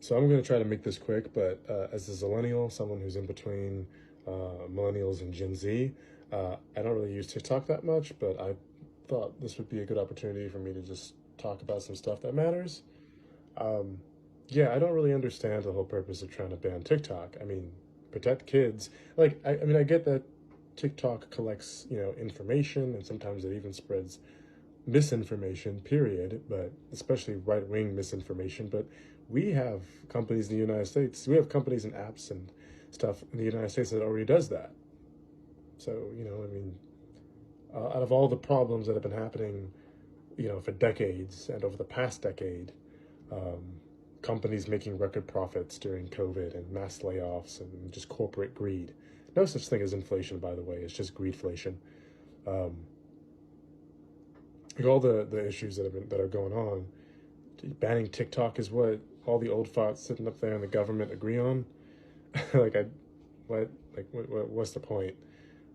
So I'm going to try to make this quick, but as a zillennial, someone who's in between millennials and Gen Z, I don't really use TikTok that much, but I thought this would be a good opportunity for me to just talk about some stuff that matters. Um, yeah, I don't really understand the whole purpose of trying to ban TikTok. I mean, protect kids. Like, I mean, I get that TikTok collects, information, and sometimes it even spreads misinformation, period, but especially right wing misinformation. But we have companies in the United States, we have companies and apps and stuff in the United States that already does that. So, I mean, out of all the problems that have been happening, for decades and over the past decade, um, companies making record profits during COVID and mass layoffs and just corporate greed. No such thing as inflation, by the way. It's just greedflation. Um, like all the issues that are going on, banning TikTok is what all the old farts sitting up there in the government agree on. like I, what what's the point?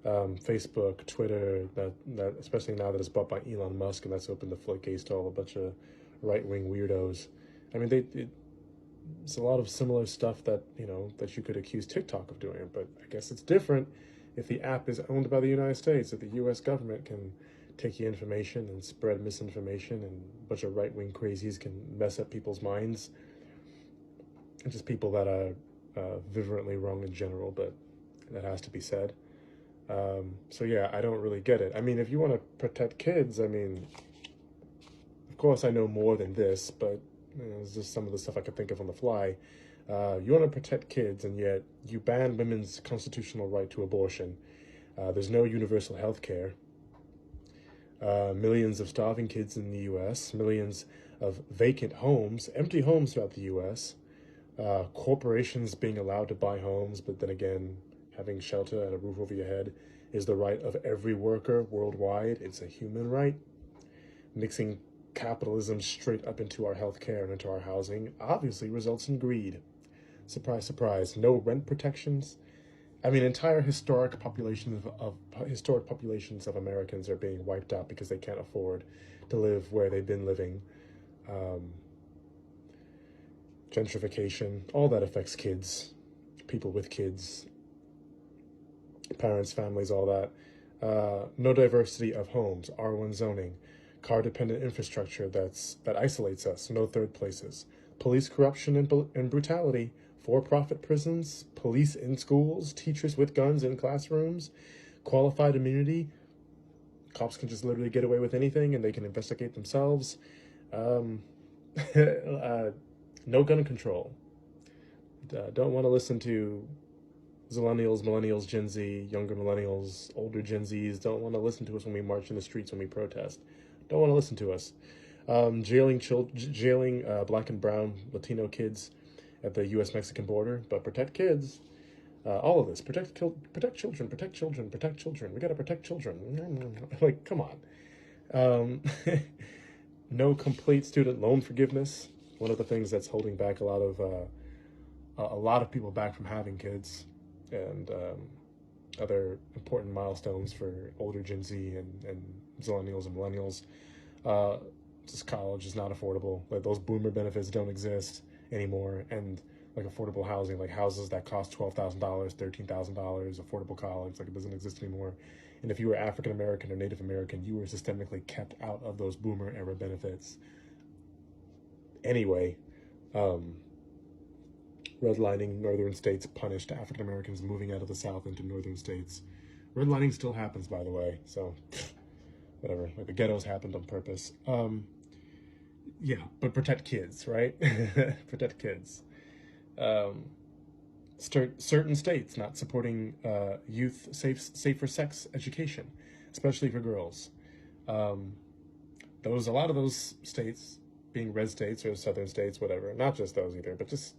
Facebook, Twitter, that especially now that it's bought by Elon Musk and that's opened the floodgates to all a bunch of right wing weirdos. I mean, it's a lot of similar stuff that that you could accuse TikTok of doing, but I guess it's different if the app is owned by the United States. If the U.S. government can take your information and spread misinformation, and a bunch of right wing crazies can mess up people's minds, and just people that are virulently wrong in general, but that has to be said. So yeah, I don't really get it. I mean, if you want to protect kids, I mean, of course I know more than this, but it's just some of the stuff I could think of on the fly. You want to protect kids, and yet you ban women's constitutional right to abortion. There's no universal health care. Millions of starving kids in the U.S., millions of vacant homes, empty homes throughout the U.S., corporations being allowed to buy homes, but then again, having shelter and a roof over your head is the right of every worker worldwide. It's a human right. Mixing capitalism straight up into our healthcare and into our housing obviously results in greed. Surprise, surprise. No rent protections. I mean, entire historic populations of Americans are being wiped out because they can't afford to live where they've been living. Um, Gentrification, all that affects kids, people with kids, parents, families, all that. No diversity of homes, R1 zoning, car-dependent infrastructure that isolates us, no third places, police corruption and brutality, for-profit prisons, police in schools, teachers with guns in classrooms, qualified immunity. Cops can just literally get away with anything and they can investigate themselves. Um, no gun control. Don't want to listen to Zillennials, Millennials, Gen Z, younger Millennials, older Gen Zs. Don't want to listen to us when we march in the streets, when we protest. Don't want to listen to us. Jailing black and brown Latino kids at the U.S.-Mexican border, but protect kids. All of this, protect children, protect children, protect children. We gotta protect children. Like, come on. Um, no complete student loan forgiveness. One of the things that's holding back a lot of people back from having kids, and other important milestones for older Gen Z and Zillennials and Millennials. Uh, just college is not affordable. Like, those boomer benefits don't exist anymore, and like affordable housing, like houses that cost $12,000, $13,000, affordable college, like it doesn't exist anymore. And if you were African American or Native American, you were systemically kept out of those boomer era benefits. Anyway, um, redlining northern states punished African Americans moving out of the South into northern states. Redlining still happens, by the way, so whatever. Like, the ghettos happened on purpose. Yeah, but protect kids, right? Protect kids. Um, Certain states not supporting youth safer sex education, especially for girls. Um, a lot of those states being red states or southern states, whatever. Not just those either, but just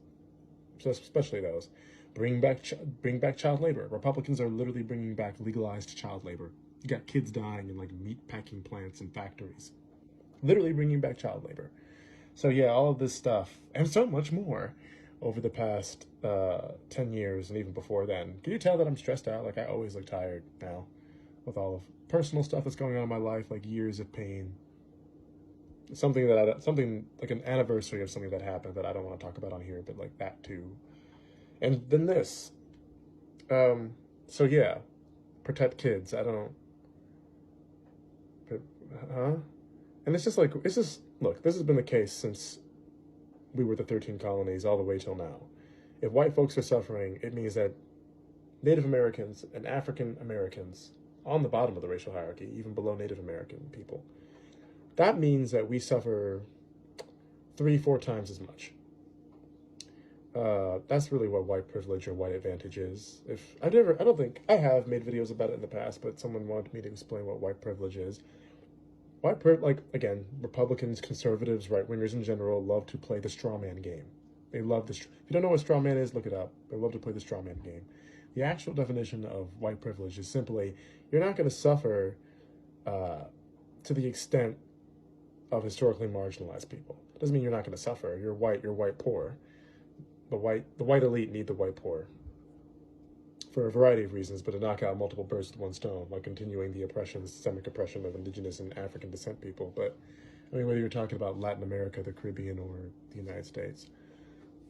especially those. Bring back child labor. Republicans are literally bringing back legalized child labor. You got kids dying in like meat packing plants and factories. Literally bringing back child labor. So yeah, all of this stuff and so much more over the past 10 years and even before then. Can you tell that I'm stressed out? Like, I always look tired now with all of personal stuff that's going on in my life, like years of pain. something that something like an anniversary of something that happened that I don't want to talk about on here, but like that too. And then this. So yeah, protect kids. I don't. Huh? And it's just like it's just look. This has been the case since we were the 13 colonies all the way till now. If white folks are suffering, it means that Native Americans and African Americans on the bottom of the racial hierarchy, even below Native American people, that means that we suffer 3-4 times as much. That's really what white privilege or white advantage is. If I don't think I have made videos about it in the past, but someone wanted me to explain what white privilege is. Like again, Republicans, conservatives, right wingers in general love to play the straw man game. They love this. If you don't know what straw man is, look it up. They love to play the straw man game. The actual definition of white privilege is simply you're not going to suffer to the extent of historically marginalized people. It doesn't mean you're not going to suffer. You're white poor. The white elite need the white poor for a variety of reasons, but to knock out multiple birds with one stone, like continuing the oppression, systemic oppression of indigenous and African descent people. But I mean, whether you're talking about Latin America, the Caribbean, or the United States,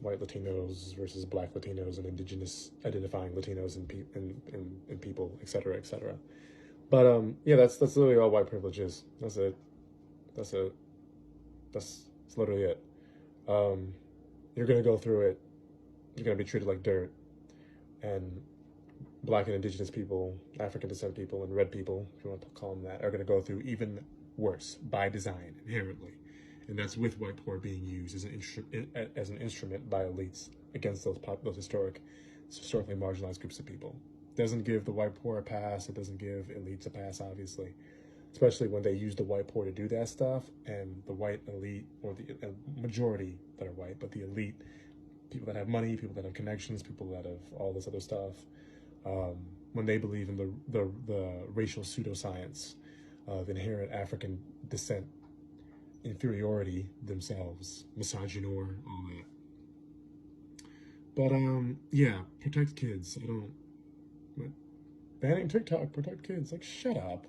white Latinos versus black Latinos and indigenous identifying Latinos and people, et cetera, et cetera. But yeah, that's literally all white privilege is. That's it. That's literally it. You're gonna go through it. You're gonna be treated like dirt, and black and indigenous people, African descent people, and red people, if you want to call them that, are gonna go through even worse by design, inherently. And that's with white poor being used as an instrument by elites against those historically marginalized groups of people. It doesn't give the white poor a pass. It doesn't give elites a pass, obviously, especially when they use the white poor to do that stuff, and the white elite, or the majority that are white, but the elite, people that have money, people that have connections, people that have all this other stuff, when they believe in the racial pseudoscience of inherent African descent, inferiority themselves, misogynoir, all that. But yeah, protect kids. Banning TikTok, protect kids. Like, shut up.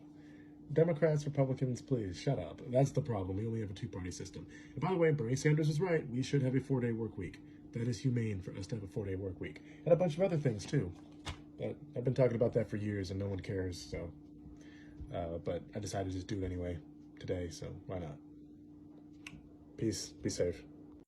Democrats, Republicans, please, shut up. That's the problem. We only have a two-party system. And by the way, Bernie Sanders is right. We should have a 4-day work week. That is humane for us to have a 4-day work week. And a bunch of other things, too. But I've been talking about that for years, and no one cares, so. But I decided to just do it anyway today, so why not? Peace. Be safe.